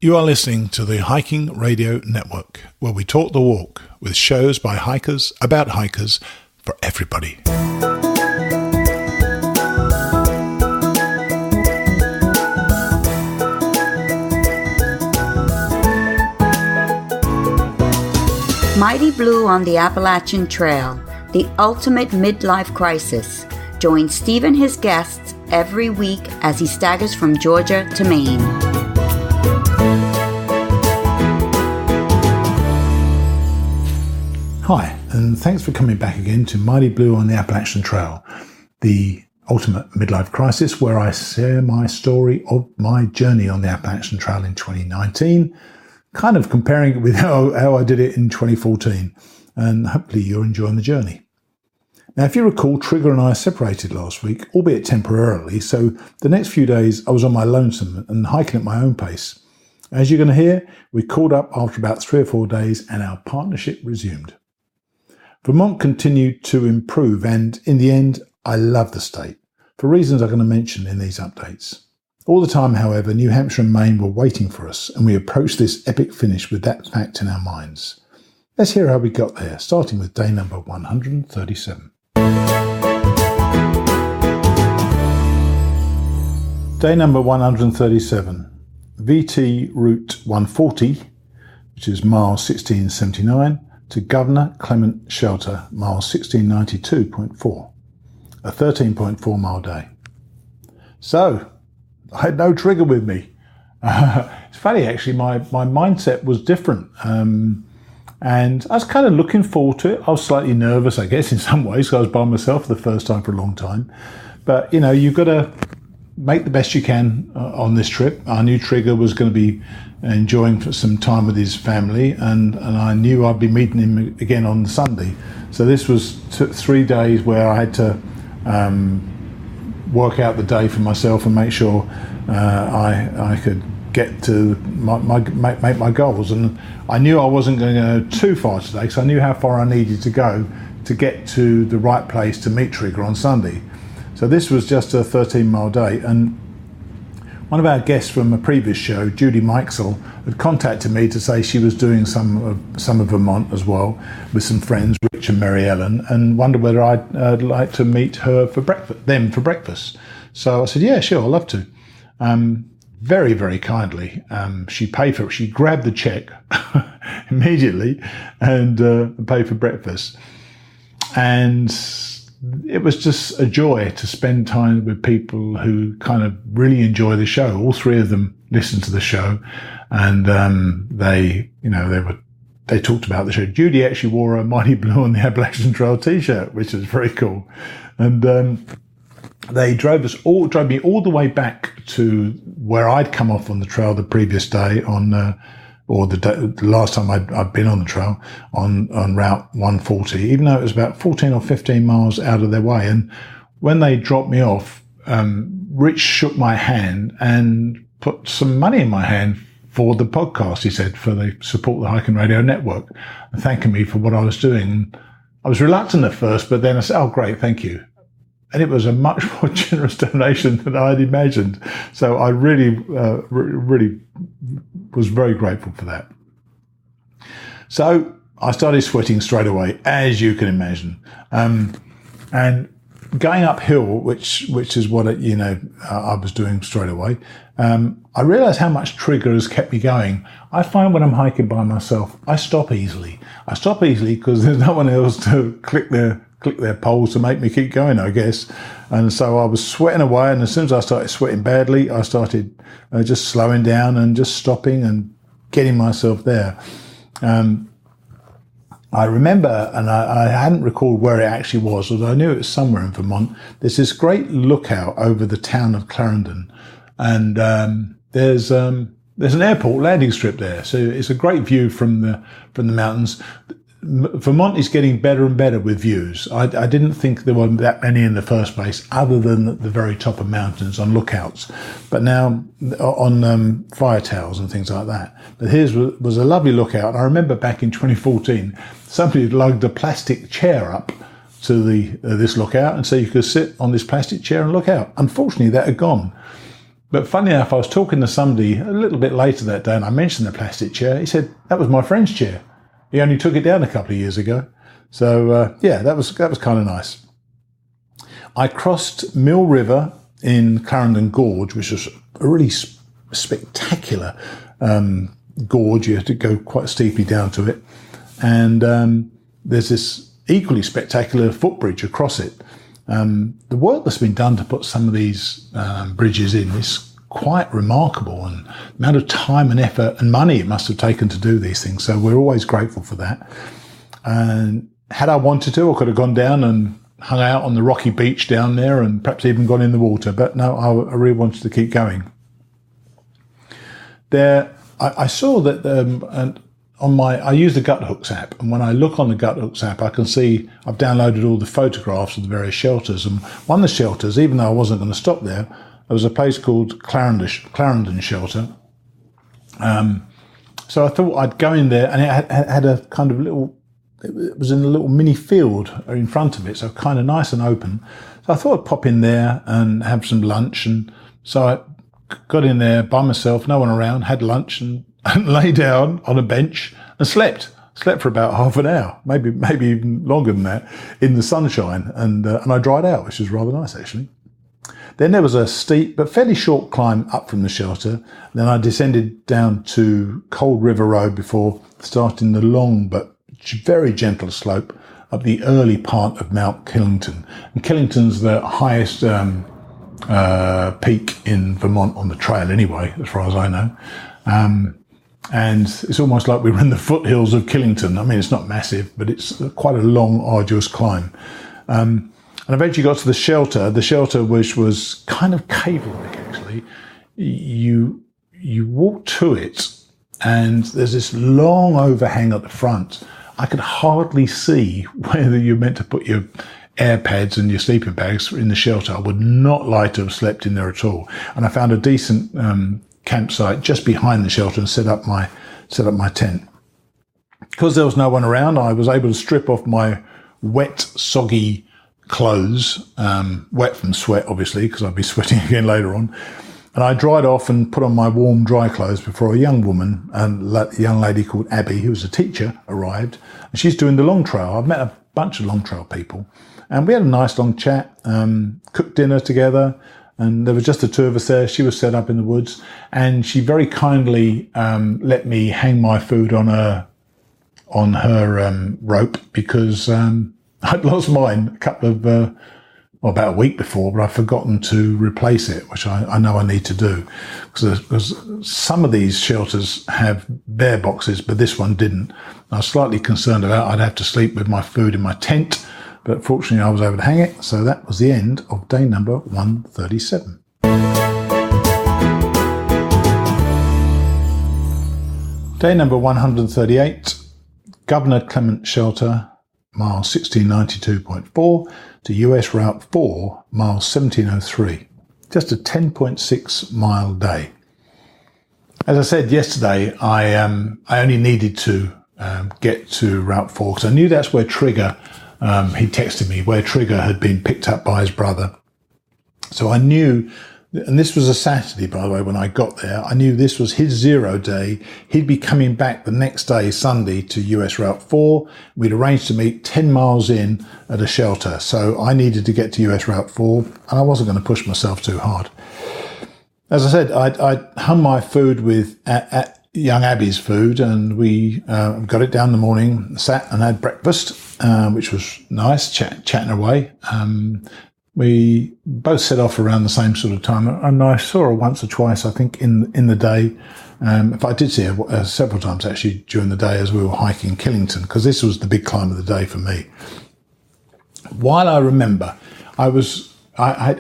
You are listening to the Hiking Radio Network, where we talk the walk with shows by hikers, about hikers, for everybody. Mighty Blue on the Appalachian Trail, the ultimate midlife crisis. Join Steve and his guests every week as he staggers from Georgia to Maine. Hi, and thanks for coming back again to Mighty Blue on the Appalachian Trail, the ultimate midlife crisis, where I share my story of my journey on the Appalachian Trail in 2019, kind of comparing it with how I did it in 2014, and hopefully you're enjoying the journey. Now, if you recall, Trigger and I separated last week, albeit temporarily, so the next few days I was on my lonesome and hiking at my own pace. As you're going to hear, we caught up after about 3 or 4 days and our partnership resumed. Vermont continued to improve, and in the end, I love the state, for reasons I'm going to mention in these updates. All the time, however, New Hampshire and Maine were waiting for us, and we approached this epic finish with that fact in our minds. Let's hear how we got there, starting with day number 137. Day number 137, VT Route 140, which is mile 1679, to Governor Clement Shelter, mile 1692.4, a 13.4 mile day. So, I had no Trigger with me. It's funny, actually, my mindset was different. And I was kind of looking forward to it. I was slightly nervous, I guess, in some ways, because I was by myself for the first time for a long time. But, you know, you've got to make the best you can on this trip. I knew Trigger was going to be enjoying some time with his family, and I knew I'd be meeting him again on Sunday. So this was 3 days where I had to work out the day for myself and make sure I could get to make my goals. And I knew I wasn't going to go too far today, because I knew how far I needed to go to get to the right place to meet Trigger on Sunday. So this was just a 13-mile day, and one of our guests from a previous show, Judy Mikesell, had contacted me to say she was doing some of Vermont as well with some friends, Rich and Mary Ellen, and wondered whether I'd like to meet her for breakfast. So I said, yeah, sure, I'd love to. Very, very kindly, she paid for it. She grabbed the check immediately and paid for breakfast. And it was just a joy to spend time with people who kind of really enjoy the show. All 3 of them listened to the show, and they talked about the show. Judy actually wore a Mighty Blue on the Appalachian Trail t-shirt, which was very cool. And they drove me all the way back to where I'd come off on the trail the previous day the last time I'd been on the trail on Route 140, even though it was about 14 or 15 miles out of their way. And when they dropped me off, Rich shook my hand and put some money in my hand for the podcast, he said, for the Support the Hiking Radio Network, and thanking me for what I was doing. I was reluctant at first, but then I said, oh, great, thank you. And it was a much more generous donation than I'd imagined. So I really was very grateful for that. So I started sweating straight away, as you can imagine. And going uphill, which is what I was doing straight away, I realized how much Trigger has kept me going. I find when I'm hiking by myself, I stop easily. I stop easily because there's no one else to click their poles to make me keep going, I guess. And so I was sweating away, and as soon as I started sweating badly, I started just slowing down and just stopping and getting myself there. I remember, and I hadn't recalled where it actually was, although I knew it was somewhere in Vermont. There's this great lookout over the town of Clarendon, and there's an airport landing strip there, so it's a great view from the mountains. Vermont is getting better and better with views. I didn't think there were that many in the first place, other than the very top of mountains on lookouts, but now on fire towers and things like that. But here's was a lovely lookout. I remember back in 2014, somebody had lugged a plastic chair up to this lookout, and so you could sit on this plastic chair and look out. Unfortunately, that had gone. But funny enough, I was talking to somebody a little bit later that day, and I mentioned the plastic chair. He said, that was my friend's chair. He only took it down a couple of years ago. So, that was kind of nice. I crossed Mill River in Clarendon Gorge, which was a really spectacular gorge. You have to go quite steeply down to it. And there's this equally spectacular footbridge across it. The work that's been done to put some of these bridges in is quite remarkable, and the amount of time and effort and money it must have taken to do these things. So we're always grateful for that. And had I wanted to, I could have gone down and hung out on the rocky beach down there and perhaps even gone in the water. But no, I really wanted to keep going. I saw that I use the Guthooks app, and when I look on the Guthooks app, I can see I've downloaded all the photographs of the various shelters. And one of the shelters, even though I wasn't going to stop there was a place called Clarendon Shelter. So I thought I'd go in there, and it had a kind of little, it was in a little mini field in front of it, so kind of nice and open. So I thought I'd pop in there and have some lunch. And so I got in there by myself, no one around, had lunch and lay down on a bench and slept for about half an hour, maybe even longer than that, in the sunshine. And I dried out, which was rather nice, actually. Then there was a steep but fairly short climb up from the shelter. Then I descended down to Cold River Road before starting the long but very gentle slope up the early part of Mount Killington. And Killington's the highest peak in Vermont on the trail anyway, as far as I know. And it's almost like we were in the foothills of Killington. I mean, it's not massive, but it's quite a long, arduous climb. And eventually got to the shelter which was kind of cave-like, actually. You walk to it, and there's this long overhang at the front. I could hardly see whether you're meant to put your air pads and your sleeping bags in the shelter. I would not like to have slept in there at all. And I found a decent campsite just behind the shelter and set up my tent. Because there was no one around, I was able to strip off my wet, soggy clothes, wet from sweat, obviously, because I'd be sweating again later on. And I dried off and put on my warm, dry clothes before a young woman, a young lady called Abby, who was a teacher, arrived. And she's doing the long trail. I've met a bunch of long trail people. And we had a nice long chat, cooked dinner together. And there was just the two of us there. She was set up in the woods. And she very kindly let me hang my food on her rope, because I'd lost mine about a week before, but I've forgotten to replace it, which I know I need to do, because some of these shelters have bare boxes, but this one didn't. I was slightly concerned about I'd have to sleep with my food in my tent, but fortunately I was able to hang it. So that was the end of day number 137. Day number 138, Governor Clement Shelter, mile 1692.4 to US Route 4, mile 1703. Just a 10.6 mile day. As I said yesterday, I only needed to get to Route 4 because I knew that's where Trigger, he texted me, where Trigger had been picked up by his brother. So I knew, and this was a Saturday, by the way, when I got there, I knew this was his 0 day. He'd be coming back the next day, Sunday, to US Route 4. We'd arranged to meet 10 miles in at a shelter. So I needed to get to US Route 4, and I wasn't going to push myself too hard. As I said, I hung my food with young Abby's food, and we got it down in the morning, sat and had breakfast, which was nice, chatting away. We both set off around the same sort of time, and I saw her once or twice, I think, in the day. If I did see her several times, actually, during the day as we were hiking Killington, because this was the big climb of the day for me. While I remember, I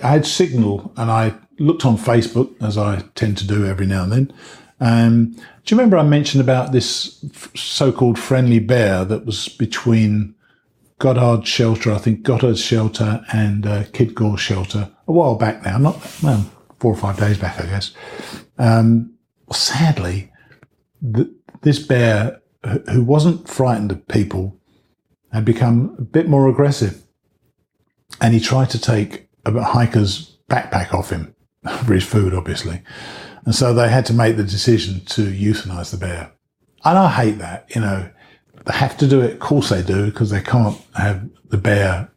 had signal, and I looked on Facebook, as I tend to do every now and then. Do you remember I mentioned about this so-called friendly bear that was between Goddard's Shelter and Kidgore Shelter a while back now, 4 or 5 days back, I guess. Sadly, this bear, who wasn't frightened of people, had become a bit more aggressive, and he tried to take a hiker's backpack off him. for his food, obviously. And so they had to make the decision to euthanize the bear. And I hate that, They have to do it, of course they do, because they can't have the bear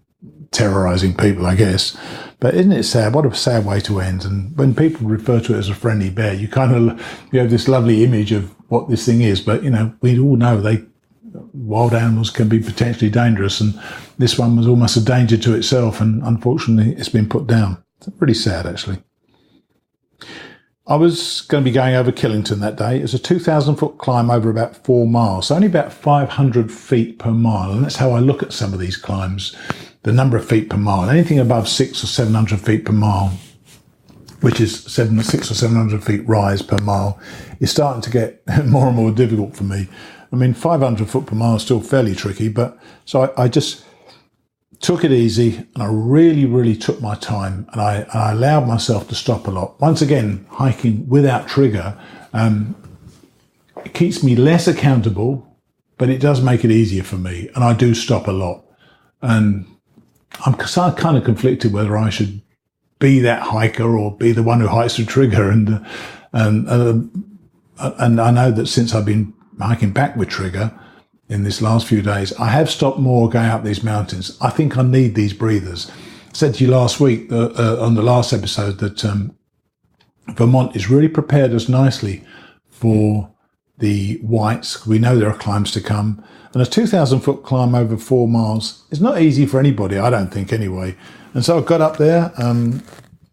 terrorizing people, I guess. But isn't it sad? What a sad way to end. And when people refer to it as a friendly bear, you have this lovely image of what this thing is. But, we all know wild animals can be potentially dangerous. And this one was almost a danger to itself. And unfortunately, it's been put down. It's pretty sad, actually. I was going to be going over Killington that day. It's a 2,000-foot climb over about 4 miles, so only about 500 feet per mile. And that's how I look at some of these climbs, the number of feet per mile. Anything above 600 or 700 feet per mile, which is 600 or 700 feet rise per mile, is starting to get more and more difficult for me. 500 foot per mile is still fairly tricky, but so I just took it easy, and I really, really took my time, and I allowed myself to stop a lot. Once again, hiking without trigger, it keeps me less accountable, but it does make it easier for me, and I do stop a lot. And I'm kind of conflicted whether I should be that hiker or be the one who hikes the trigger. And I know that since I've been hiking back with trigger, in this last few days, I have stopped more going up these mountains. I think I need these breathers. I said to you last week on the last episode that Vermont is really prepared us nicely for the whites. We know there are climbs to come. And a 2,000-foot climb over 4 miles is not easy for anybody, I don't think, anyway. And so I got up there, and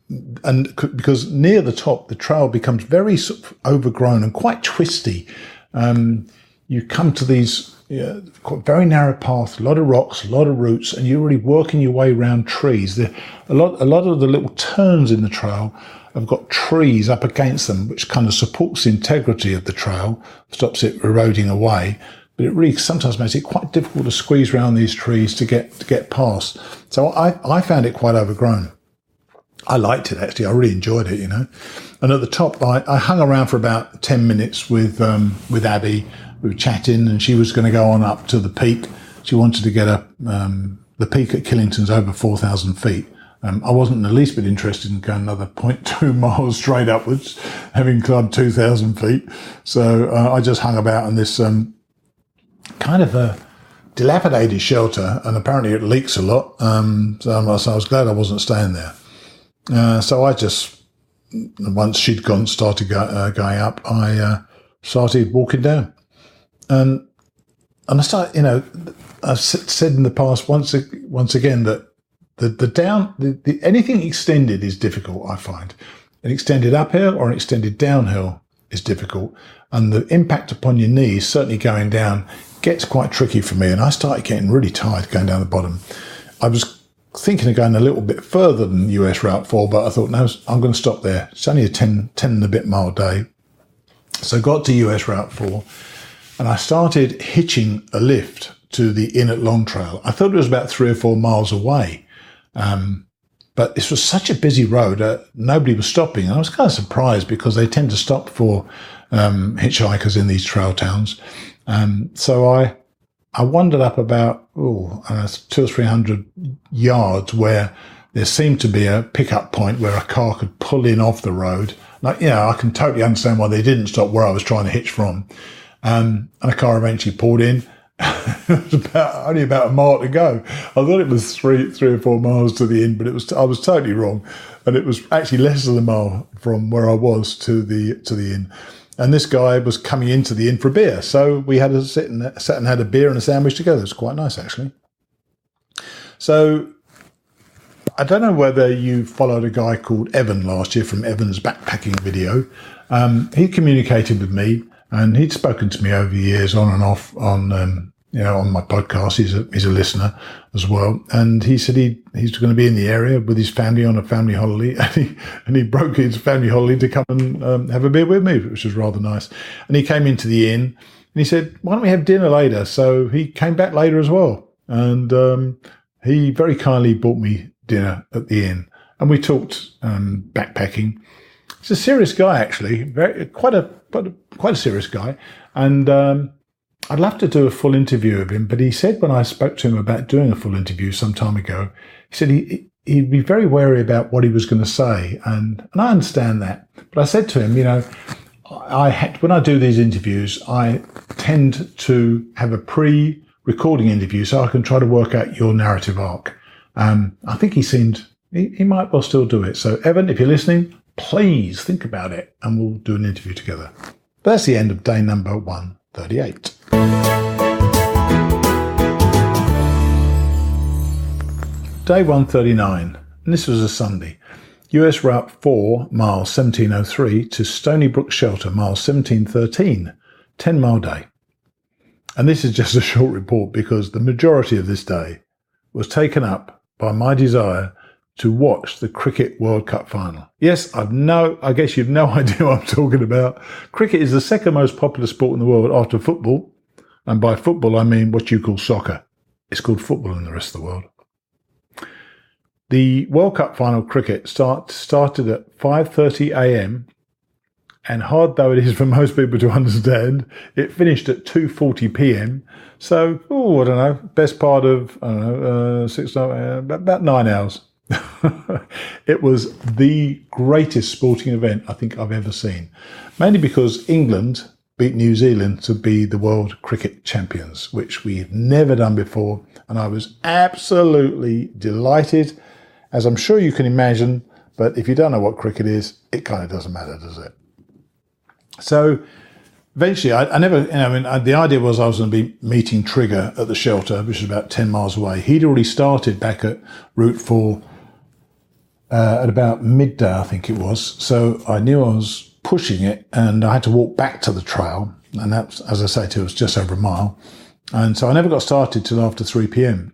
because near the top, the trail becomes very sort of overgrown and quite twisty. You come to these very narrow path, a lot of rocks, a lot of roots, and you're really working your way around trees. A lot of the little turns in the trail have got trees up against them, which kind of supports the integrity of the trail, stops it eroding away. But it really sometimes makes it quite difficult to squeeze around these trees to get past. So I found it quite overgrown. I liked it, actually. I really enjoyed it, And at the top, I hung around for about 10 minutes with Abby. We were chatting, and she was going to go on up to the peak. She wanted to get up. The peak at Killington's over 4,000 feet. I wasn't in the least bit interested in going another 0.2 miles straight upwards, having climbed 2,000 feet. So I just hung about in this kind of a dilapidated shelter, and apparently it leaks a lot. So I was glad I wasn't staying there. So I just, once she'd started going up, I started walking down. And I started, I've said in the past once again that the anything extended is difficult, I find. An extended uphill or an extended downhill is difficult. And the impact upon your knees, certainly going down, gets quite tricky for me. And I started getting really tired going down the bottom. I was thinking of going a little bit further than US Route 4, but I thought, no, I'm going to stop there. It's only a 10 and a bit mile day. So I got to US Route 4. And I started hitching a lift to the inn at Long Trail. I thought it was about 3 or 4 miles away. But this was such a busy road, nobody was stopping. And I was kind of surprised because they tend to stop for hitchhikers in these trail towns. So I wandered up about 200 or 300 yards where there seemed to be a pickup point where a car could pull in off the road. I can totally understand why they didn't stop where I was trying to hitch from. And a car eventually pulled in. It was only about a mile to go. I thought it was three or 4 miles to the inn, but I was totally wrong. And it was actually less than a mile from where I was to the inn. And this guy was coming into the inn for a beer. So we had to sat and had a beer and a sandwich together. It was quite nice, actually. So I don't know whether you followed a guy called Evan last year from Evan's backpacking video. He communicated with me. And he'd spoken to me over the years on and off on my podcast. He's a listener as well. And he said he's going to be in the area with his family on a family holiday. And he broke his family holiday to come and have a beer with me, which was rather nice. And he came into the inn and he said, why don't we have dinner later? So he came back later as well. And he very kindly bought me dinner at the inn. And we talked backpacking. He's a serious guy, actually, quite a serious guy. And I'd love to do a full interview of him. But he said when I spoke to him about doing a full interview some time ago, he said he'd be very wary about what he was going to say. And I understand that. But I said to him, when I do these interviews, I tend to have a pre-recording interview so I can try to work out your narrative arc. I think he might well still do it. So Evan, if you're listening, please think about it and we'll do an interview together. But that's the end of day number 138. Day 139, and this was a Sunday. US Route 4, mile 1703 to Stony Brook Shelter, mile 1713, 10-mile day. And this is just a short report because the majority of this day was taken up by my desire to watch the Cricket World Cup final. Yes, I guess you've no idea what I'm talking about. Cricket is the second most popular sport in the world after football. And by football, I mean what you call soccer. It's called football in the rest of the world. The World Cup final cricket started at 5:30 a.m. and hard though it is for most people to understand, it finished at 2:40 p.m. So, I don't know, best part of, about 9 hours. It was the greatest sporting event I think I've ever seen. Mainly because England beat New Zealand to be the world cricket champions, which we had never done before. And I was absolutely delighted, as I'm sure you can imagine. But if you don't know what cricket is, it kind of doesn't matter, does it? So eventually, the idea was I was going to be meeting Trigger at the shelter, which is about 10 miles away. He'd already started back at Route 4 at about midday, I think it was. So I knew I was pushing it and I had to walk back to the trail. And that's, as I say to you, it was just over a mile. And so I never got started till after 3 p.m.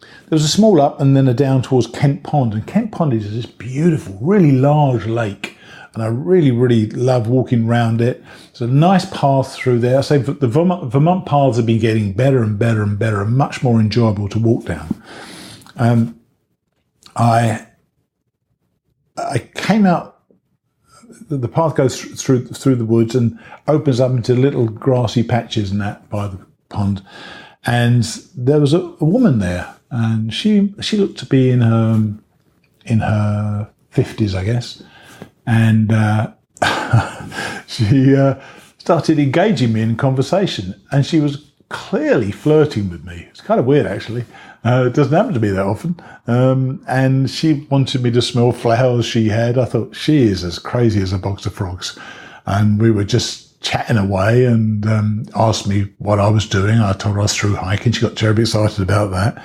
There was a small up and then a down towards Kent Pond. And Kent Pond is this beautiful, really large lake. And I really, really love walking around it. It's a nice path through there. I say the Vermont paths have been getting better and better and better and much more enjoyable to walk down. I came out, the path goes through the woods and opens up into little grassy patches and that by the pond. And there was a woman there and she looked to be in her 50s, I guess. And she started engaging me in conversation, and she was clearly flirting with me. It's kind of weird, actually. It doesn't happen to me that often. And she wanted me to smell flowers she had. I thought, she is as crazy as a box of frogs. And we were just chatting away and asked me what I was doing. I told her I was through hiking. She got terribly excited about that.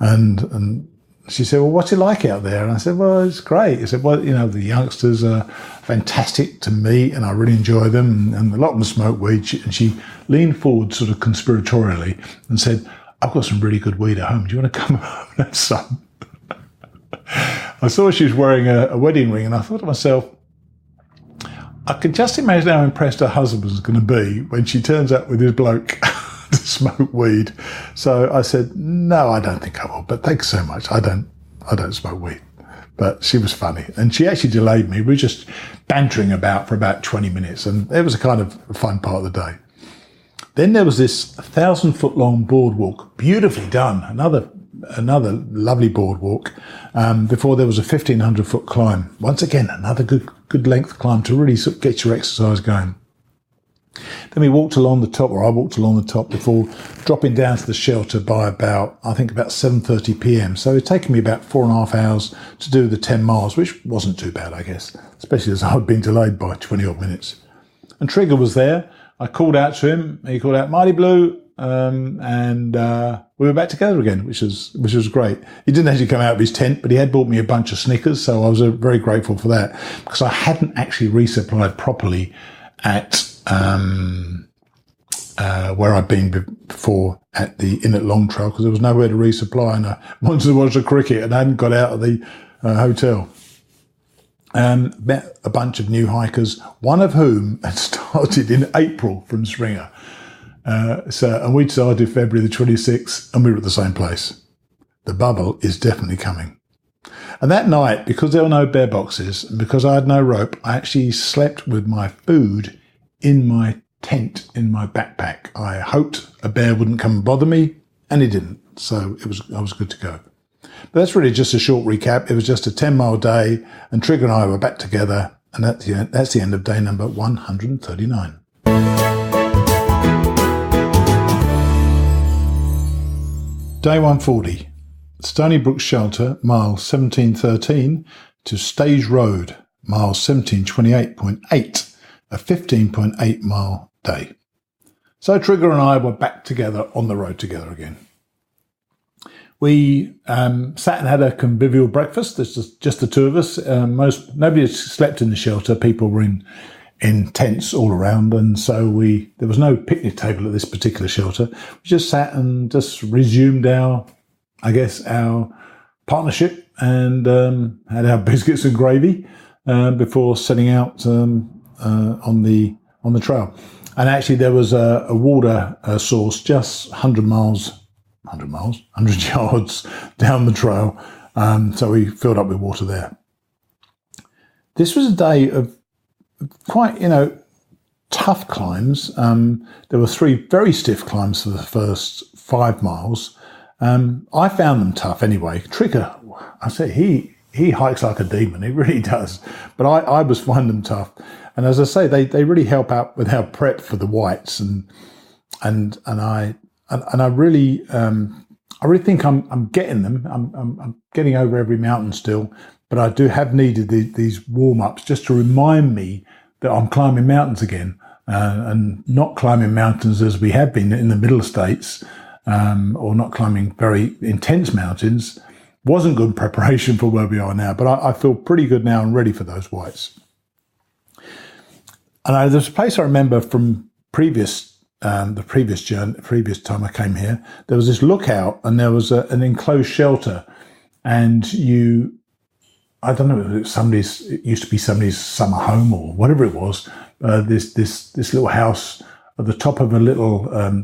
And she said, well, what's it like out there? And I said, well, it's great. I said, well, the youngsters are fantastic to meet and I really enjoy them. And a lot of them smoke weed. And she leaned forward sort of conspiratorially and said, I've got some really good weed at home. Do you want to come home and have some? I saw she was wearing a wedding ring and I thought to myself, I can just imagine how impressed her husband was going to be when she turns up with his bloke to smoke weed. So I said, no, I don't think I will, but thanks so much. I don't smoke weed. But she was funny. And she actually delayed me. We were just bantering about for about 20 minutes. And it was a kind of fun part of the day. Then there was this 1,000-foot long boardwalk, beautifully done. Another lovely boardwalk. Before there was a 1,500-foot climb. Once again, another good length climb to really sort of get your exercise going. Then we walked along the top, or I walked along the top before dropping down to the shelter by about 7:30 p.m. So it taken me about 4.5 hours to do the 10 miles, which wasn't too bad, I guess, especially as I'd been delayed by 20 odd minutes. And Trigger was there. I called out to him. He called out, Mighty Blue. And we were back together again, which was great. He didn't actually come out of his tent, but he had bought me a bunch of Snickers. So I was very grateful for that because I hadn't actually resupplied properly at where I'd been before at the Inn at Long Trail because there was nowhere to resupply and I wanted to watch the cricket and I hadn't got out of the hotel. Met a bunch of new hikers, one of whom had started in April from Springer. And we'd started February the 26th and we were at the same place. The bubble is definitely coming. And that night, because there were no bear boxes and because I had no rope, I actually slept with my food in my tent, in my backpack. I hoped a bear wouldn't come and bother me, and he didn't. So I was good to go. But that's really just a short recap. It was just a 10-mile day, and Trigger and I were back together, and that's the end of day number 139. Day 140, Stony Brook Shelter, mile 1713, to Stage Road, mile 1728.8, a 15.8 mile day. So Trigger and I were back together on the road together again. We sat and had a convivial breakfast. There's just the two of us. Nobody had slept in the shelter. People were in tents all around, and so there was no picnic table at this particular shelter. We just sat and just resumed our partnership, and had our biscuits and gravy before setting out on the trail. And actually, there was a water source just 100 yards down the trail. So we filled up with water there. This was a day of quite, tough climbs. There were 3 very stiff climbs for the first 5 miles. I found them tough anyway. Trigger, I say he hikes like a demon. He really does. But I was finding them tough. And as I say, they really help out with our prep for the whites. And I really think I'm getting them. I'm getting over every mountain still, but I do have needed these warm-ups just to remind me that I'm climbing mountains again, and not climbing mountains as we have been in the middle states, or not climbing very intense mountains. Wasn't good preparation for where we are now, but I feel pretty good now and ready for those whites. And there's a place I remember from the previous time I came here. There was this lookout, and there was an enclosed shelter, and I don't know if it used to be somebody's summer home or whatever it was. This little house at the top of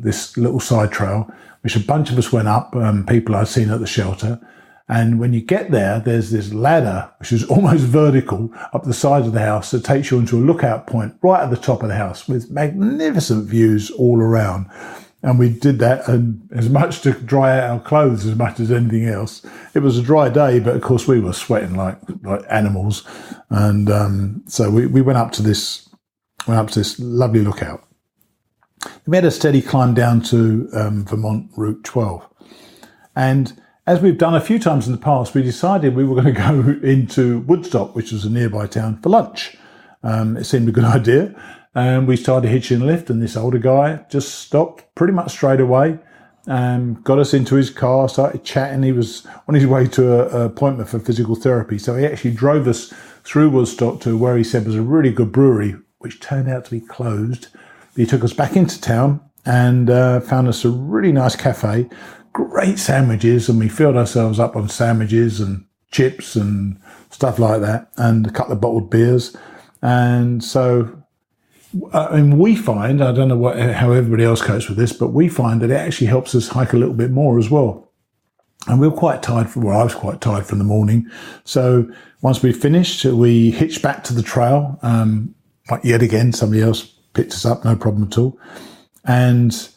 this little side trail, which a bunch of us went up. People I'd seen at the shelter. And when you get there, there's this ladder, which is almost vertical, up the side of the house that takes you into a lookout point right at the top of the house with magnificent views all around. And we did that, and as much to dry out our clothes as much as anything else. It was a dry day, but of course we were sweating like animals. And so we went up to this lovely lookout. We had a steady climb down to Vermont Route 12. And as we've done a few times in the past, we decided we were going to go into Woodstock, which was a nearby town, for lunch. It seemed a good idea. And we started hitching a lift, and this older guy just stopped pretty much straight away, got us into his car, started chatting. He was on his way to an appointment for physical therapy. So he actually drove us through Woodstock to where he said was a really good brewery, which turned out to be closed. He took us back into town and found us a really nice cafe. Great sandwiches, and we filled ourselves up on sandwiches and chips and stuff like that, and a couple of bottled beers. And so, we find, I don't know how everybody else copes with this, but we find that it actually helps us hike a little bit more as well. And we were quite tired I was quite tired from the morning. So once we finished, we hitched back to the trail. Yet again, somebody else picked us up, no problem at all. And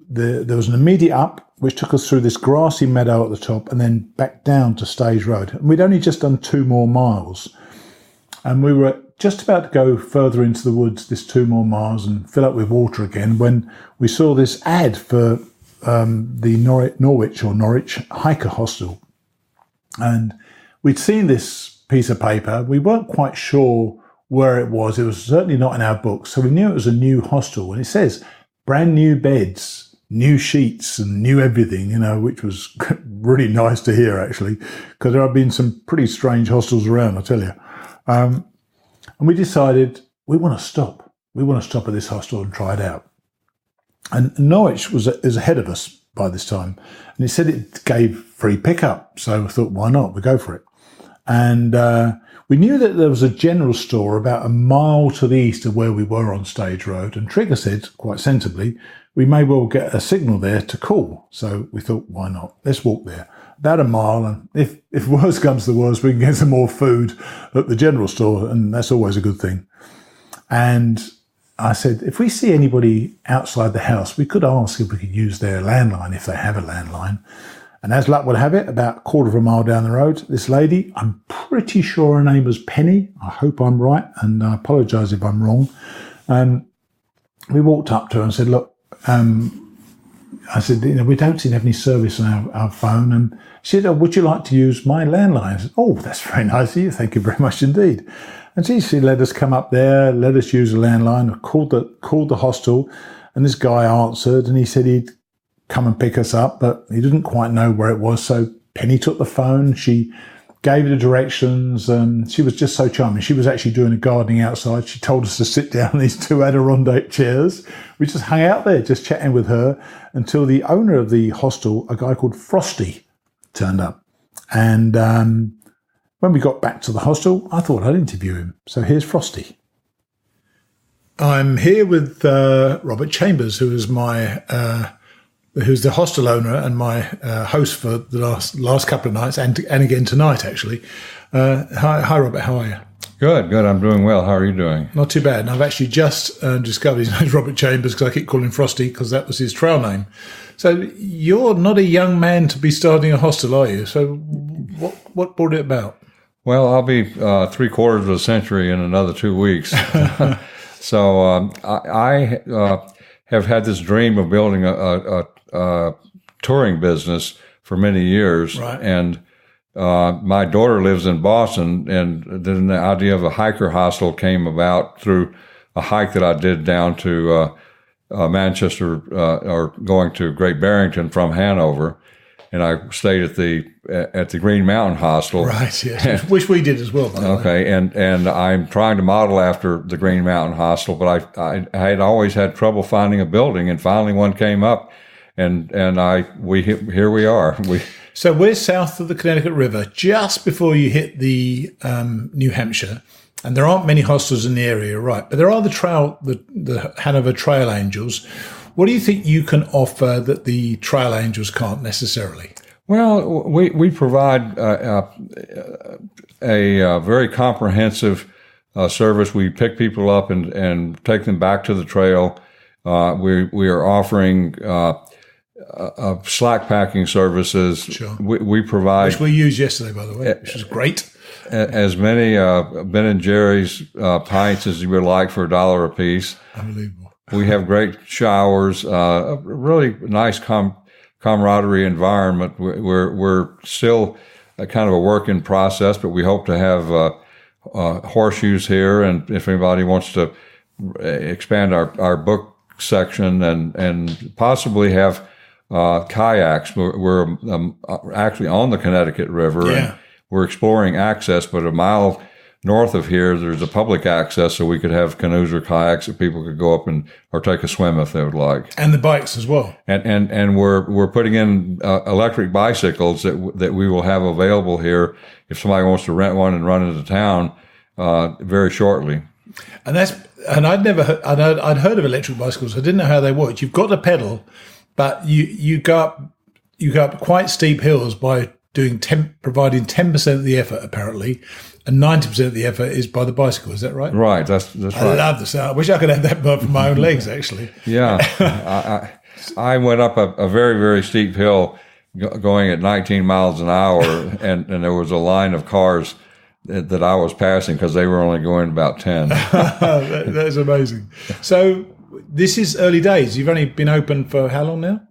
there was an immediate up, which took us through this grassy meadow at the top and then back down to Stage Road. And we'd only just done 2 more miles. And we were just about to go further into the woods, this 2 more miles, and fill up with water again, when we saw this ad for the Norwich hiker hostel. And we'd seen this piece of paper. We weren't quite sure where it was. It was certainly not in our book. So we knew it was a new hostel. And it says brand new beds, new sheets and new everything, which was really nice to hear, actually, because there have been some pretty strange hostels around, I tell you. And we decided we want to stop. We want to stop at this hostel and try it out. And Norwich is ahead of us by this time. And it said it gave free pickup. So I thought, why not? We go for it. And we knew that there was a general store about a mile to the east of where we were on Stage Road. And Trigger said, quite sensibly, we may well get a signal there to call. So we thought, why not? Let's walk there. About a mile, and if worse comes to worse, we can get some more food at the general store, and that's always a good thing. And I said, if we see anybody outside the house, we could ask if we could use their landline, if they have a landline. And as luck would have it, about a quarter of a mile down the road, this lady, I'm pretty sure her name was Penny. I hope I'm right, and I apologise if I'm wrong. We walked up to her and said, look, I said, we don't seem to have any service on our phone. And she said, would you like to use my landline? I said, oh, that's very nice of you. Thank you very much indeed. And she let us come up there, let us use the landline. I called the hostel, and this guy answered, and he said he'd come and pick us up, but he didn't quite know where it was. So Penny took the phone. She gave the directions, and she was just so charming. She was actually doing a gardening outside. She told us to sit down in these 2 Adirondack chairs. We just hung out there, just chatting with her until the owner of the hostel, a guy called Frosty, turned up. And when we got back to the hostel, I thought I'd interview him. So here's Frosty. I'm here with Robert Chambers, who's the hostel owner and my host for the last couple of nights, and again tonight, actually. Hi, Robert. How are you? Good. I'm doing well. How are you doing? Not too bad. And I've actually just discovered his name's Robert Chambers, because I keep calling him Frosty because that was his trail name. So you're not a young man to be starting a hostel, are you? So what brought it about? Well, I'll be 3/4 of a century in another 2 weeks. So I have had this dream of building a touring business for many years. Right. And my daughter lives in Boston, and then the idea of a hiker hostel came about through a hike that I did down to Manchester, or going to Great Barrington from Hanover. And I stayed at the Green Mountain Hostel. Right, yes. Which we did as well, by the way. Okay, and I'm trying to model after the Green Mountain Hostel, but I had always had trouble finding a building, and finally one came up, and here we are. So we're south of the Connecticut River, just before you hit the New Hampshire, and there aren't many hostels in the area, right? But there are the Hanover Trail Angels. What do you think you can offer that the Trail Angels can't necessarily? Well, we provide a very comprehensive service. We pick people up and take them back to the trail. We are offering slack packing services. Sure. We provide, which we used yesterday, by the way, which is great. As many Ben and Jerry's pints as you would like for $1 a piece. Unbelievable. We have great showers, a really nice camaraderie environment. We're still kind of a work in process, but we hope to have horseshoes here, and if anybody wants to expand our book section and possibly have kayaks. We're actually on the Connecticut River, and we're exploring access, but a mile north of here, there's a public access, so we could have canoes or kayaks that people could go up or take a swim if they would like. And the bikes as well. And we're putting in electric bicycles that we will have available here if somebody wants to rent one and run into town very shortly. And I'd heard of electric bicycles. I didn't know how they worked. You've got to pedal, but you go up quite steep hills by providing 10% of the effort, apparently. And 90% of the effort is by the bicycle. Is that right? Right. That's right. I love the sound. I wish I could have that for my own legs, actually. Yeah. I went up a very, very steep hill going at 19 miles an hour, and there was a line of cars that I was passing because they were only going about 10. That is amazing. So this is early days. You've only been open for how long now?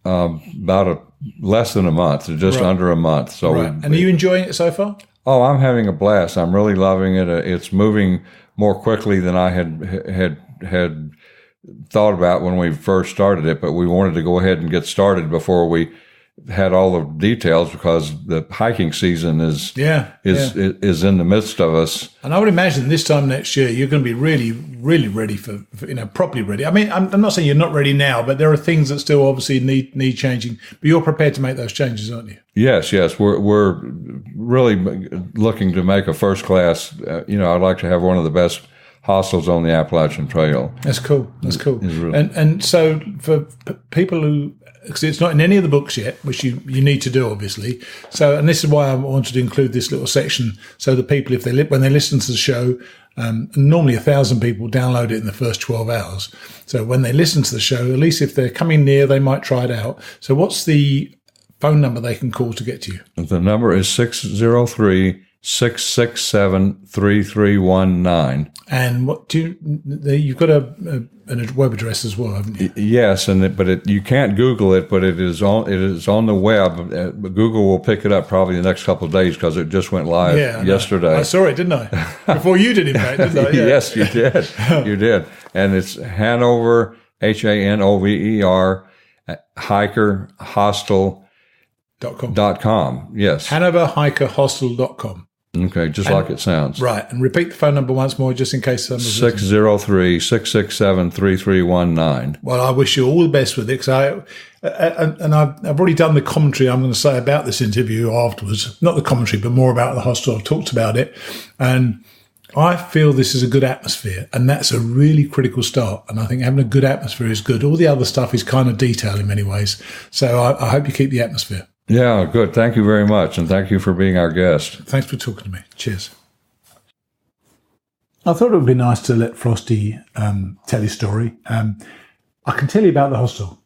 About less than a month, just under a month. So, right. And are you enjoying it so far? Oh, I'm having a blast. I'm really loving it. It's moving more quickly than I had thought about when we first started it, but we wanted to go ahead and get started before we had all the details, because the hiking season is in the midst of us. And I would imagine this time next year you're going to be really, really ready for properly ready. I mean, I'm not saying you're not ready now, but there are things that still obviously need changing. But you're prepared to make those changes, aren't you? Yes. We're really looking to make a first class. I'd like to have one of the best hostels on the Appalachian Trail. That's cool. Really. And so for people who, because it's not in any of the books yet, which you need to do, obviously. So, and this is why I wanted to include this little section, so that people, when they listen to the show, normally 1,000 people download it in the first 12 hours. So when they listen to the show, at least if they're coming near, they might try it out. So what's the phone number they can call to get to you? The number is 603-667-3319. And what you've got a web address as well, haven't you? Yes, but you can't Google it, but it is on the web. Google will pick it up probably the next couple of days because it just went live yesterday. I saw it, didn't I? Before you did, in fact, didn't I? Yeah. Yes, you did. You did. And it's Hanover, Hanover, hiker hostel.com. Yes. HanoverHikerHostel.com. Okay, like it sounds. Right, and repeat the phone number once more, just in case someone's 603-667-3319. Well, I wish you all the best with it, because I've already done the commentary I'm going to say about this interview afterwards. Not the commentary, but more about the hostel. I've talked about it, and I feel this is a good atmosphere, and that's a really critical start. And I think having a good atmosphere is good. All the other stuff is kind of detail in many ways. So I hope you keep the atmosphere. Yeah, good. Thank you very much, and thank you for being our guest. Thanks for talking to me. Cheers. I thought it would be nice to let Frosty tell his story. I can tell you about the hostel.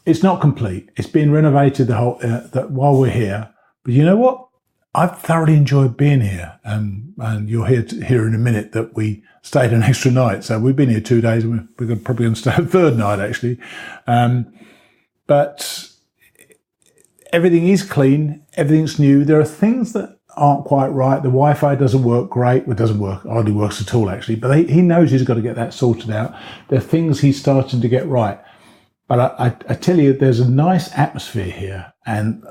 It's not complete. It's been renovated while we're here. But you know what? I've thoroughly enjoyed being here. And you'll hear in a minute that we stayed an extra night. So we've been here 2 days. We're probably going to stay a third night, actually. But everything is clean. Everything's new. There are things that aren't quite right. The Wi-Fi doesn't work great. It doesn't work. Hardly works at all, actually. But he knows he's got to get that sorted out. There are things he's starting to get right. But I tell you, there's a nice atmosphere here. And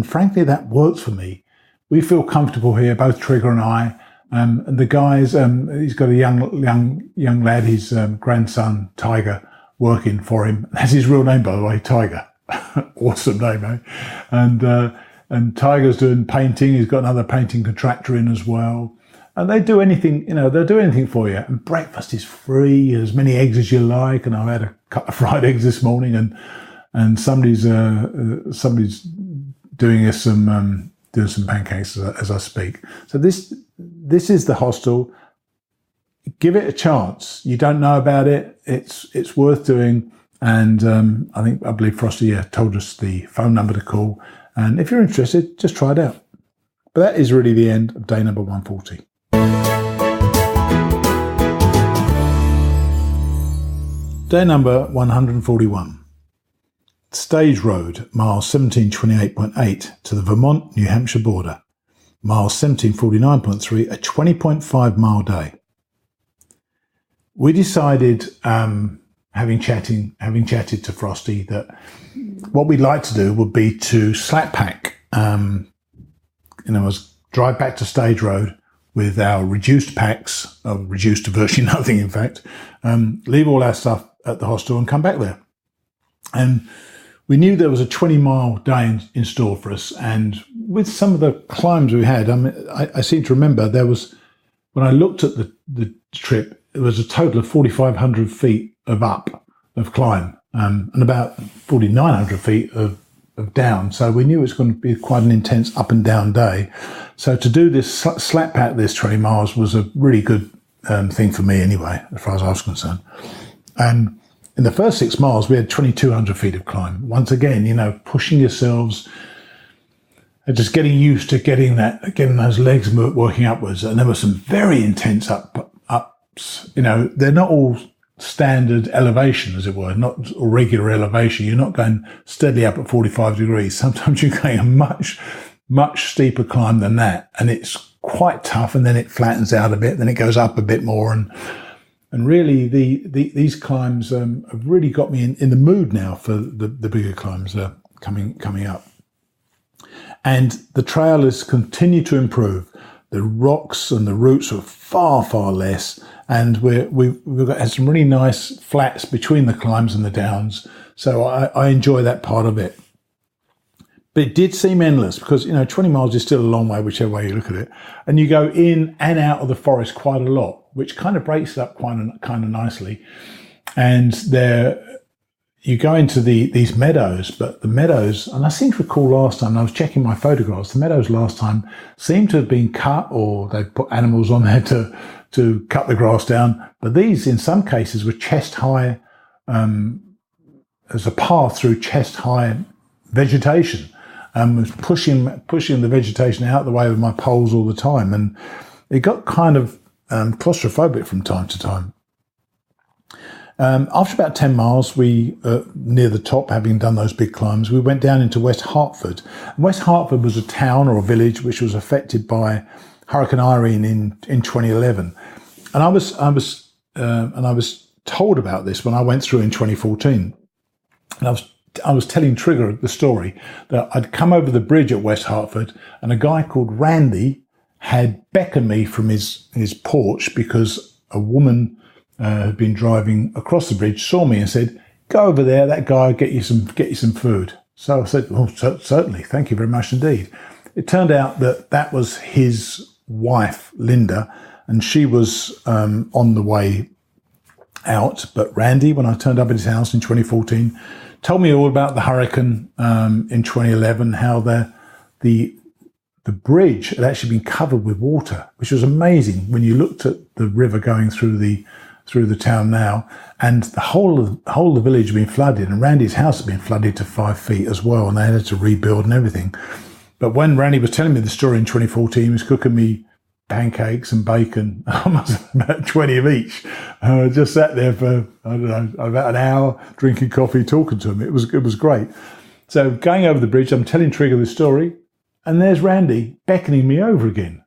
frankly, that works for me. We feel comfortable here, both Trigger and I. And the guys, he's got a young lad, his grandson, Tiger, working for him. That's his real name, by the way, Tiger. Awesome name, eh? And Tiger's doing painting. He's got another painting contractor in as well. And they do anything, they'll do anything for you. And breakfast is free, as many eggs as you like. And I've had a couple of fried eggs this morning, and somebody's doing us some pancakes as I speak. So this is the hostel. Give it a chance. You don't know about it. It's worth doing. And I believe Frosty told us the phone number to call. And if you're interested, just try it out. But that is really the end of day number 140. Day number 141. Stage Road, miles 1728.8 to the Vermont-New Hampshire border. Miles 1749.3, a 20.5 mile day. We decided, having chatted to Frosty, that what we'd like to do would be to slap pack, drive back to Stage Road with our reduced packs, reduced to virtually nothing, in fact, leave all our stuff at the hostel and come back there. And we knew there was a 20-mile day in store for us, and with some of the climbs we had, I seem to remember there was, when I looked at the trip, it was a total of 4,500 feet of climb, and about 4,900 feet of down. So we knew it was going to be quite an intense up and down day. So to do this slap pack, this 20 miles was a really good thing for me anyway, as far as I was concerned. And in the first 6 miles, we had 2,200 feet of climb. Once again, pushing yourselves and just getting used to getting those legs working upwards. And there were some very intense ups. They're not all standard elevation, as it were, not regular elevation. You're not going steadily up at 45 degrees. Sometimes you're going a much, much steeper climb than that. And it's quite tough. And then it flattens out a bit. Then it goes up a bit more. And really, these climbs have really got me in the mood now for the bigger climbs coming up. And the trail has continued to improve. The rocks and the roots are far, far less. And we've had some really nice flats between the climbs and the downs. So I enjoy that part of it. But it did seem endless because, 20 miles is still a long way, whichever way you look at it. And you go in and out of the forest quite a lot, which kind of breaks it up kind of nicely. And you go into these meadows, but the meadows, and I seem to recall last time, I was checking my photographs, the meadows last time seemed to have been cut, or they put animals on there to cut the grass down. But these, in some cases, were chest high, as a path through chest high vegetation. and was pushing the vegetation out of the way with my poles all the time. And it got kind of claustrophobic from time to time. After about 10 miles, we near the top, having done those big climbs, we went down into West Hartford. West Hartford was a town or a village which was affected by Hurricane Irene in 2011, and I was told about this when I went through in 2014, and I was telling Trigger the story that I'd come over the bridge at West Hartford, and a guy called Randy had beckoned me from his porch because a woman had been driving across the bridge, saw me and said, "Go over there, that guy will get you some food." So I said, "Oh, certainly, thank you very much indeed." It turned out that was his wife, Linda, and she was on the way out. But Randy, when I turned up at his house in 2014, told me all about the hurricane in 2011, how the bridge had actually been covered with water, which was amazing when you looked at the river going through the town now, and the whole of the village had been flooded, and Randy's house had been flooded to 5 feet as well, and they had to rebuild and everything. But when Randy was telling me the story in 2014, he was cooking me pancakes and bacon, almost about 20 of each. I just sat there for, I don't know, about an hour drinking coffee, talking to him. It was great. So going over the bridge, I'm telling Trigger the story, and there's Randy beckoning me over again.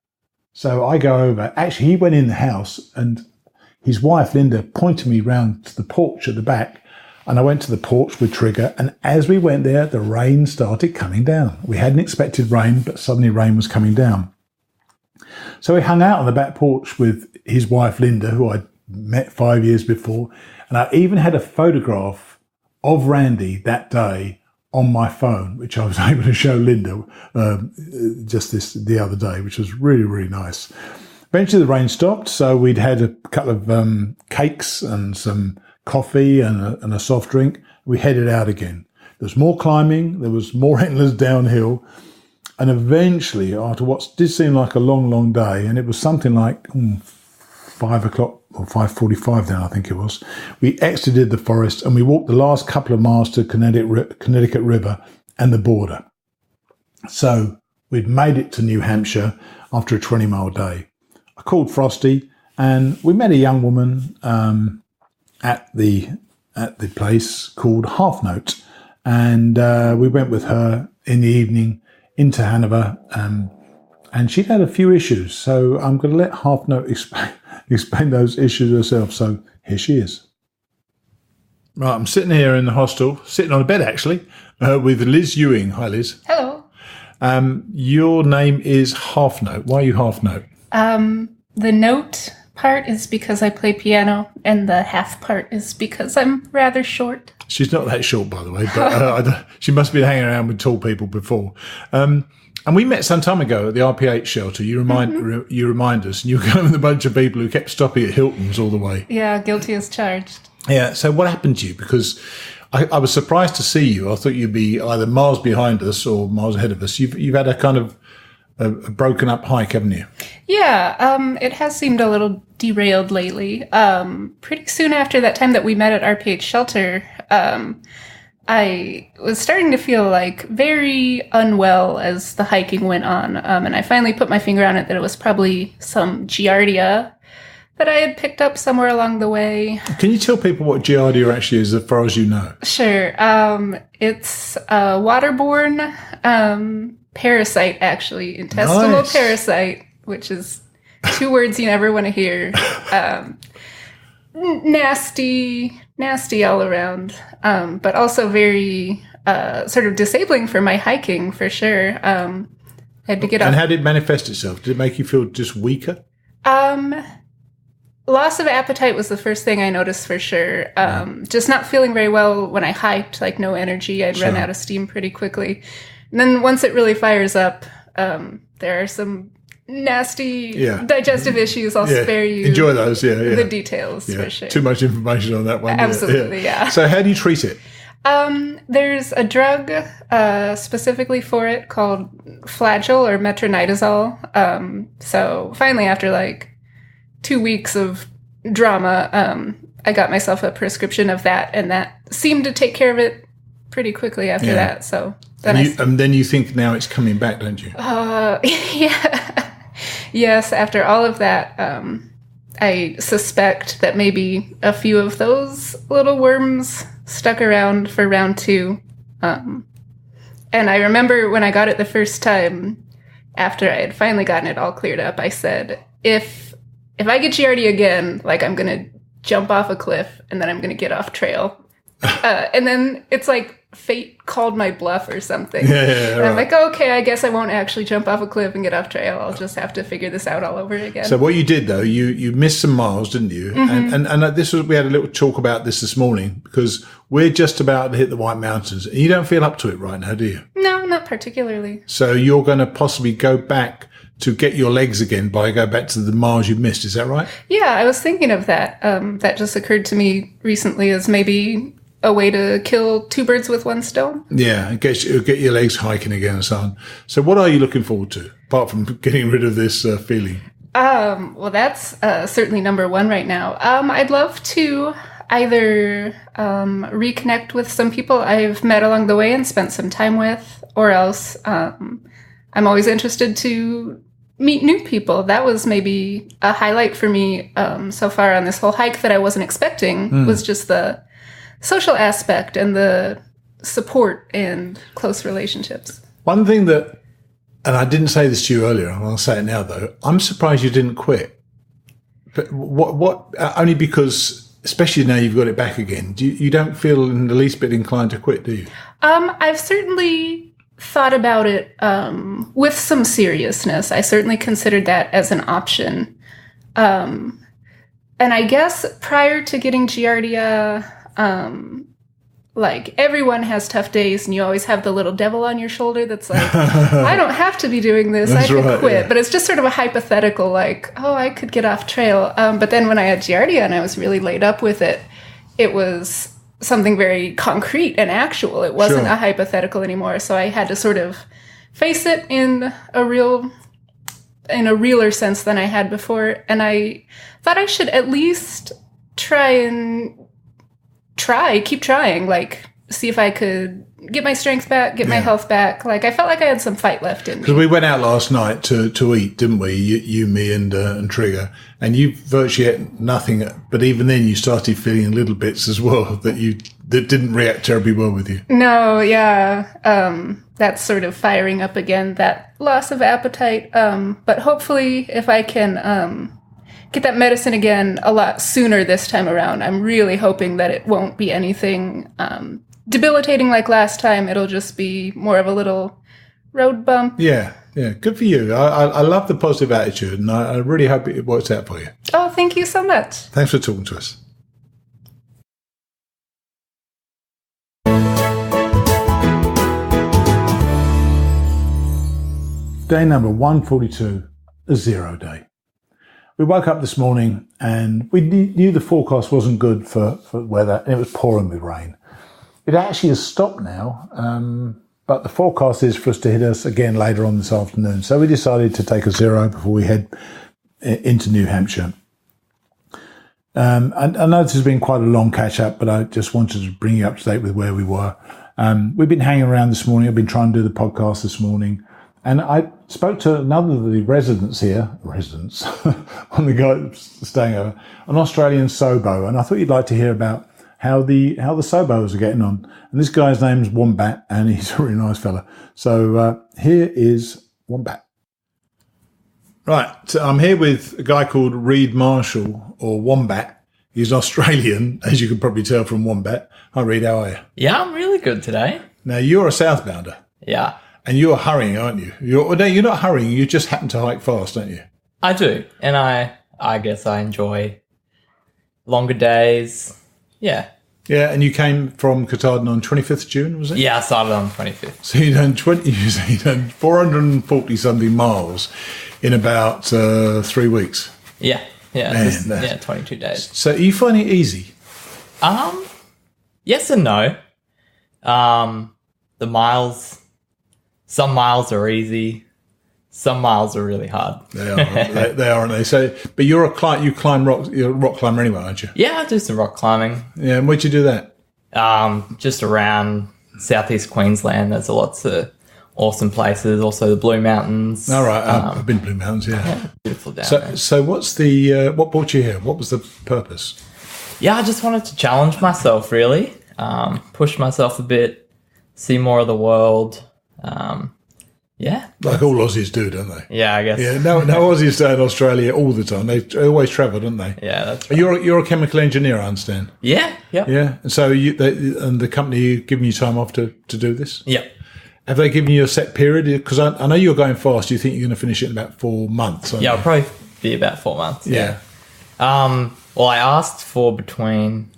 So I go over. Actually, he went in the house, and his wife, Linda, pointed me round to the porch at the back, and I went to the porch with Trigger, and as we went there, the rain started coming down. We hadn't expected rain, but suddenly rain was coming down. So we hung out on the back porch with his wife, Linda, who I'd met 5 years before, and I even had a photograph of Randy that day on my phone, which I was able to show Linda just the other day, which was really, really nice. Eventually the rain stopped, so we'd had a couple of cakes and some coffee and a soft drink. We headed out again. There was more climbing, there was more endless downhill, and eventually, after what did seem like a long, long day, and it was something like 5 o'clock or 5:45 then, I think it was, we exited the forest and we walked the last couple of miles to Connecticut River and the border. So we'd made it to New Hampshire after a 20-mile day. I called Frosty, and we met a young woman at the place called Half Note, and we went with her in the evening into Hanover, and she'd had a few issues. So I'm going to let Half Note explain those issues herself. So here she is. Right, I'm sitting here in the hostel, sitting on a bed actually, with Liz Ewing. Hi, Liz. Hello. Your name is Half Note. Why are you Half Note? The note part is because I play piano, and the half part is because I'm rather short. She's not that short, by the way, but she must be hanging around with tall people before. And we met some time ago at the RPH shelter. You remind us, and you were going with a bunch of people who kept stopping at Hilton's all the way. Yeah, guilty as charged. Yeah, so what happened to you? Because I was surprised to see you. I thought you'd be either miles behind us or miles ahead of us. You've had a kind of a broken up hike, haven't you? Yeah, it has seemed a little derailed lately. Pretty soon after that time that we met at RPH shelter, I was starting to feel like very unwell as the hiking went on. And I finally put my finger on it that it was probably some giardia that I had picked up somewhere along the way. Can you tell people what giardia actually is as far as you know? Sure. It's a waterborne parasite, actually, intestinal parasite, which is 2 words you never want to hear. Nasty all around, but also very sort of disabling for my hiking, for sure. I had to get off. And how did it manifest itself? Did it make you feel just weaker? Loss of appetite was the first thing I noticed, for sure. Just not feeling very well when I hiked, like no energy. I'd run out of steam pretty quickly. And then once it really fires up, there are some nasty digestive issues. I'll spare you. Enjoy those, the details, for sure. Too much information on that one. Absolutely, yeah. So how do you treat it? There's a drug specifically for it called Flagyl or metronidazole. So finally, after like 2 weeks of drama, I got myself a prescription of that, and that seemed to take care of it pretty quickly after that. So And then you think now it's coming back, don't you? Yeah. Yes, after all of that, I suspect that maybe a few of those little worms stuck around for round 2. And I remember when I got it the first time, after I had finally gotten it all cleared up, I said, if I get giardia again, like, I'm going to jump off a cliff and then I'm going to get off trail. And then it's like fate called my bluff or something. And I'm like, okay, I guess I won't actually jump off a cliff and get off trail. I'll just have to figure this out all over again. So what you did, though, you missed some miles, didn't you? Mm-hmm. And we had a little talk about this morning, because we're just about to hit the White Mountains. And you don't feel up to it right now, do you? No, not particularly. So you're going to possibly go back to get your legs again by go back to the miles you missed. Is that right? Yeah, I was thinking of that. That just occurred to me recently as maybe a way to kill 2 birds with 1 stone. Yeah, get your legs hiking again and so on. So what are you looking forward to, apart from getting rid of this feeling? Well, that's certainly number 1 right now. I'd love to either reconnect with some people I've met along the way and spent some time with, or else I'm always interested to meet new people. That was maybe a highlight for me so far on this whole hike that I wasn't expecting, was just the social aspect and the support and close relationships. One thing that, and I didn't say this to you earlier, and I'll say it now though, I'm surprised you didn't quit. But what only because, especially now you've got it back again, you don't feel in the least bit inclined to quit, do you? I've certainly thought about it with some seriousness. I certainly considered that as an option. And I guess prior to getting giardia, like, everyone has tough days, and you always have the little devil on your shoulder that's like, I don't have to be doing this. I could quit. Yeah. But it's just sort of a hypothetical, like, oh, I could get off trail. But then when I had giardia and I was really laid up with it, it was something very concrete and actual. It wasn't a hypothetical anymore. So I had to sort of face it in a realer sense than I had before. And I thought I should at least keep trying, like, see if I could get my strength back, get my health back. Like, I felt like I had some fight left in me. Because we went out last night to eat, didn't we? You, me, and Trigger, and you virtually ate nothing. But even then, you started feeling little bits as well that didn't react terribly well with you. No, yeah, that's sort of firing up again, that loss of appetite. But hopefully, if I can get that medicine again a lot sooner this time around. I'm really hoping that it won't be anything debilitating like last time. It'll just be more of a little road bump. Yeah. Good for you. I love the positive attitude, and I really hope it works out for you. Oh, thank you so much. Thanks for talking to us. Day number 142, a 0 day. We woke up this morning and we knew the forecast wasn't good for weather, and it was pouring with rain. It actually has stopped now, but the forecast is for us to hit us again later on this afternoon. So we decided to take a 0 before we head into New Hampshire. I know this has been quite a long catch up, but I just wanted to bring you up to date with where we were. We've been hanging around this morning. I've been trying to do the podcast this morning. And I spoke to another of the residents, one of the guys staying over, an Australian SOBO, and I thought you'd like to hear about how the SOBOs are getting on. And this guy's name's Wombat, and he's a really nice fella. So here is Wombat. Right, so I'm here with a guy called Reed Marshall, or Wombat. He's Australian, as you can probably tell from Wombat. Hi, Reed, how are you? Yeah, I'm really good today. Now, you're a southbounder. Yeah. And you're hurrying, aren't you? You're not hurrying. You just happen to hike fast, don't you? I do. And I guess I enjoy longer days. Yeah. Yeah, and you came from Katahdin on 25th June, was it? Yeah, I started on 25th. So you done 440-something miles in about 3 weeks. Yeah. Man, 22 days. So are you finding it easy? Yes and no. The miles... Some miles are easy. Some miles are really hard. They are, aren't they? So, but you're you climb rocks. You're a rock climber anyway, aren't you? Yeah, I do some rock climbing. Yeah, and where'd you do that? Just around southeast Queensland. There's lots of awesome places. Also the Blue Mountains. All right, I've been to Blue Mountains, yeah. Beautiful down there. So what's the what brought you here? What was the purpose? Yeah, I just wanted to challenge myself, really. Push myself a bit, see more of the world. Like all Aussies do, don't they? Yeah, I guess. Yeah, no Aussies stay in Australia all the time. They always travel, don't they? Yeah, that's right. You're a chemical engineer, I understand. Yeah, yep. Yeah, and so and the company giving you time off to do this? Yep. Have they given you a set period? Because I know you're going fast. You think you're going to finish it in about 4 months? Yeah, it'll probably be about 4 months. Yeah. Well, I asked for between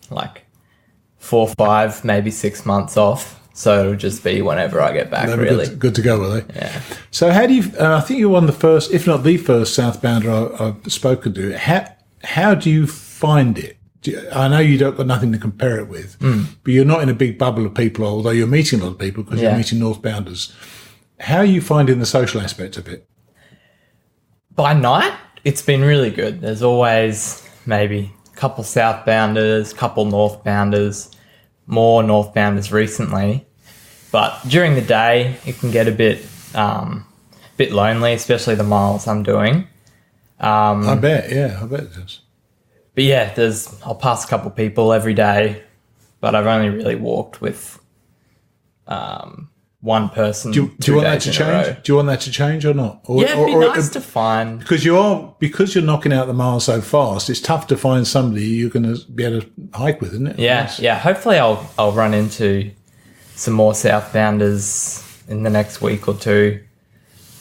4, 5, maybe 6 months off. So it'll just be whenever I get back, really. Good to go, were they? Yeah. So how do you, I think you're one of the first, if not the first southbounder I've spoken to. How do you find it? I know you don't got nothing to compare it with, but you're not in a big bubble of people, although you're meeting a lot of people because you're meeting northbounders. How are you finding the social aspect of it? By night, it's been really good. There's always maybe a couple southbounders, couple northbounders, more northbounders recently. But during the day, it can get a bit lonely, especially the miles I'm doing. I bet it does. But yeah, I'll pass a couple people every day, but I've only really walked with one person. Do you want that to change? Do you want that to change or not? It'd be nice to find, because you're knocking out the miles so fast. It's tough to find somebody you're going to be able to hike with, isn't it? Yeah. Hopefully, I'll run into some more southbounders in the next week or two,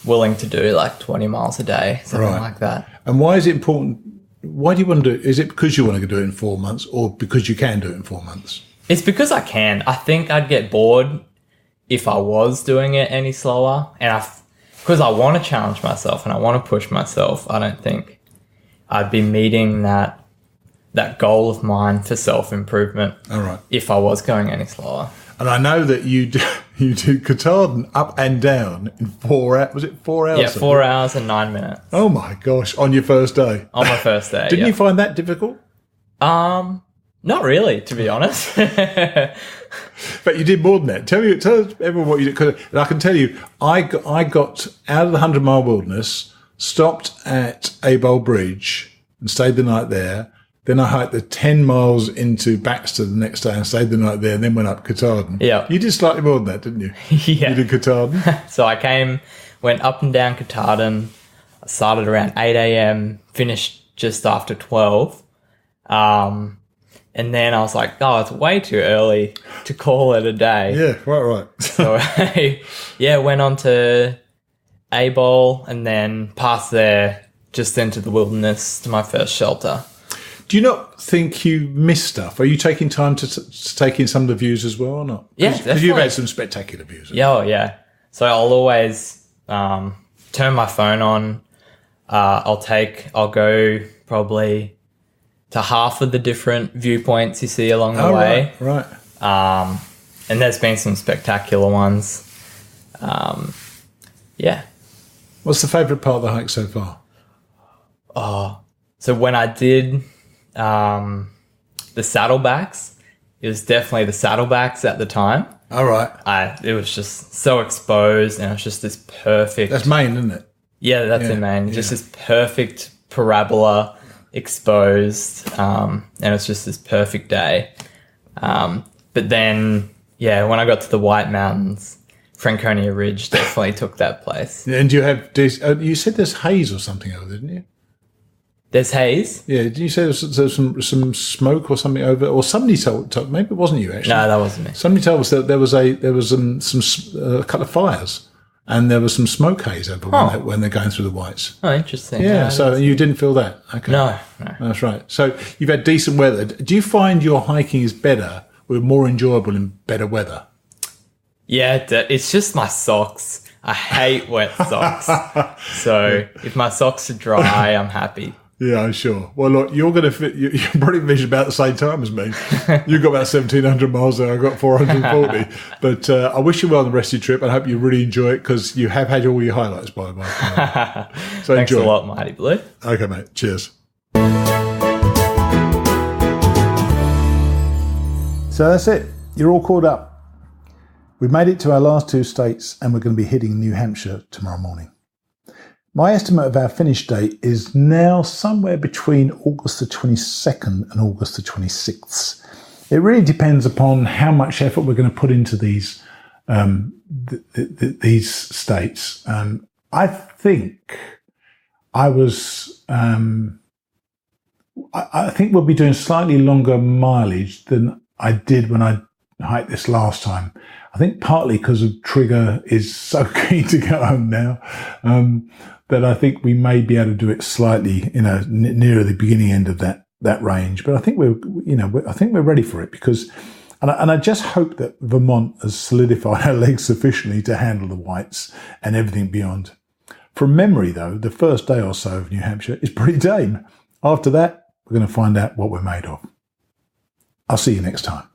willing to do 20 miles a day, something like that. And why is it important? Why do you want to do it? Is it because you want to do it in 4 months, or because you can do it in 4 months? It's because I can. I think I'd get bored if I was doing it any slower. And because I want to challenge myself and I want to push myself, I don't think I'd be meeting that goal of mine for self-improvement. All right. If I was going any slower. And I know that you do Katahdin up and down in 4 hours. Was it 4 hours? Yeah, 4 hours and 9 minutes. Oh my gosh! On your first day. On my first day. Didn't you find that difficult? Not really, to be honest. But you did more than that. Tell everyone what you did. 'Cause, and I can tell you, I got out of the 100-mile wilderness, stopped at Abel Bridge, and stayed the night there. Then I hiked the 10 miles into Baxter the next day and stayed the night there, and then went up Katahdin. Yeah. You did slightly more than that, didn't you? Yeah. You did Katahdin. So I went up and down Katahdin. I started around 8 a.m., finished just after 12. And then I was like, it's way too early to call it a day. Yeah, right. So went on to Abel and then passed there just into the wilderness to my first shelter. Do you not think you miss stuff? Are you taking time to take in some of the views as well or not? Yeah, because you've had some spectacular views. Yeah. So I'll always turn my phone on. I'll go probably to half of the different viewpoints you see along the way. Right. And there's been some spectacular ones. What's the favourite part of the hike so far? So when I did the saddlebacks, it was definitely the saddlebacks at the time. All right. It was just so exposed, and it was just this perfect. That's Maine, isn't it? Yeah, that's in Maine. Just this perfect parabola exposed, and it's just this perfect day. But then, when I got to the White Mountains, Franconia Ridge definitely took that place. Yeah, and do you have? You said there's haze or something over there, didn't you? There's haze? Yeah, did you say there's some smoke or something over? Or somebody told maybe it wasn't you actually. No, that wasn't me. Somebody told us that there was a couple of fires, and there was some smoke haze over when they're going through the whites. Oh, interesting. Yeah, so you didn't feel that? Okay. No. That's right. So you've had decent weather. Do you find your hiking is better or more enjoyable in better weather? Yeah, it's just my socks. I hate wet socks. So if my socks are dry, I'm happy. Yeah, I'm sure. Well, look, you're going to fit. You're probably finished about the same time as me. You've got about 1,700 miles there. I've got 440. But I wish you well on the rest of your trip. I hope you really enjoy it because you have had all your highlights by the way. So Thanks enjoy. a lot, Mighty Blue. Okay, mate. Cheers. So that's it. You're all caught up. We've made it to our last 2 states and we're going to be hitting New Hampshire tomorrow morning. My estimate of our finish date is now somewhere between August the 22nd and August the 26th. It really depends upon how much effort we're going to put into these these states. I think I think we'll be doing slightly longer mileage than I did when I hiked this last time. I think partly because Trigger is so keen to go home now that I think we may be able to do it slightly, nearer the beginning end of that range. But I think we're ready for it because, and I just hope that Vermont has solidified our legs sufficiently to handle the whites and everything beyond. From memory, though, the first day or so of New Hampshire is pretty tame. After that, we're going to find out what we're made of. I'll see you next time.